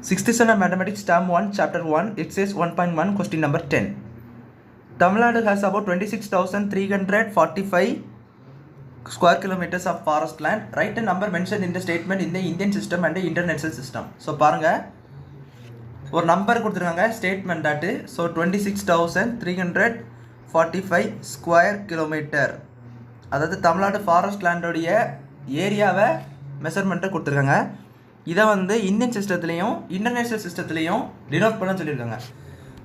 6th standard mathematics term 1 chapter 1 exercise 1.1 question number 10. Tamil Nadu has about 26,345 square kilometers of forest land. Write a number mentioned in the statement in the Indian system and the international system. So பாருங்க ஒரு number கொடுத்துருக்காங்க statement டாட்டு. So 26,345 square kilometre, அதாவது Tamil Nadu forest லேண்டோடைய ஏரியாவை மெஷர்மெண்ட்டை கொடுத்துருக்காங்க. இதை வந்து இந்தியன் சிஸ்டத்துலேயும் இன்டர்நேஷ்னல் சிஸ்டத்துலேயும் டினோட் பண்ண சொல்லியிருக்காங்க.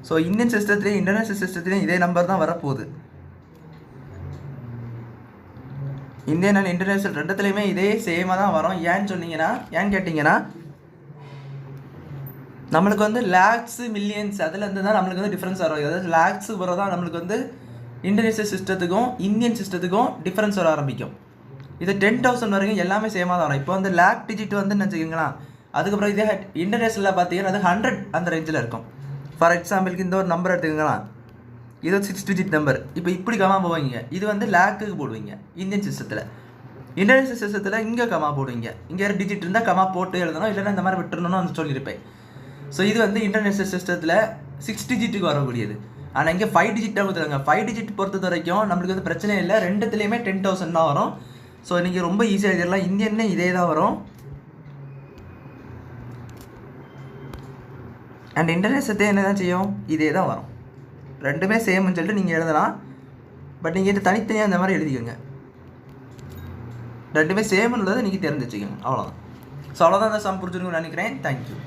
ஸோ இந்தியன் சிஸ்டத்துலேயும் இன்டர்நேஷ்னல் சிஸ்டத்துலேயும் இதே நம்பர் தான் வரப்போகுது. இந்தியன் அண்ட் இன்டர்நேஷ்னல் ரெண்டுத்துலேயுமே இதே சேமாக தான் வரும். ஏன்னு கேட்டிங்கன்னா நம்மளுக்கு வந்து லேக்ஸு மில்லியன்ஸ் அதுலேருந்து தான் நம்மளுக்கு வந்து டிஃப்ரென்ஸ் வரும். அதாவது லேக்ஸு வர தான் நம்மளுக்கு வந்து இன்டர்நேஷ்னல் சிஸ்டத்துக்கும் இந்தியன் சிஸ்டத்துக்கும் டிஃப்ரென்ஸ் வர ஆரம்பிக்கும். இது 10,000 வரைக்கும் எல்லாமே சேமாக தான் வரும். இப்போ வந்து லேக் டிஜிட் வந்து நினச்சிக்கிங்களா, அதுக்கப்புறம் இதே இன்டர்நேஷ்னலில் பார்த்தீங்கன்னா அது 100 அந்த ரேஞ்சில் இருக்கும். ஃபார் எக்ஸாம்பிளுக்கு இந்த ஒரு நம்பர் எடுத்துக்கங்களா, இது 6 டிஜிட் நம்பர். இப்போ இப்படி கமா போவீங்க, இது வந்து லேக்குக்கு போடுவீங்க இந்தியன் சிஸ்டத்தில். இன்டர்நேஷ்னல் சிஸ்டத்தில் இங்கே கமா போடுவீங்க, இங்கே டிஜிட் இருந்தால் கமா போட்டு எழுதணும், இல்லைன்னா இந்த மாதிரி விட்டுறணும்னு வந்து சொல்லியிருப்பேன். ஸோ இது வந்து இன்டர்நேஷ்னல் சிஸ்டத்தில் 6 டிஜிட்டுக்கு வரக்கூடியது. ஆனால் இங்கே 5 டிஜிட்டாக கொடுத்துருக்காங்க. 5 டிஜிட் பொறுத்த வரைக்கும் நம்மளுக்கு வந்து பிரச்சனை இல்லை, ரெண்டுத்துலேயுமே 10,000 தான் வரும். ஸோ நீங்கள் ரொம்ப ஈஸியாக எழுதிடலாம். இந்தியன்னே இதே தான் வரும், அண்ட் இன்டர்நேஷ்னல் என்ன தான் செய்யும், இதே தான் வரும். ரெண்டுமே சேம்னு சொல்லிட்டு நீங்கள் எழுதலாம். பட் நீங்கள் இது தனித்தனியாக இந்த மாதிரி எழுதிக்கோங்க. ரெண்டுமே சேம்ன்றதை நீங்கள் தெரிஞ்சு வச்சுக்கோங்க, அவ்வளோதான். ஸோ அவ்வளோதான் இந்த சம் புரிஞ்சுருக்குன்னு நினைக்கிறேன். தேங்க்யூ.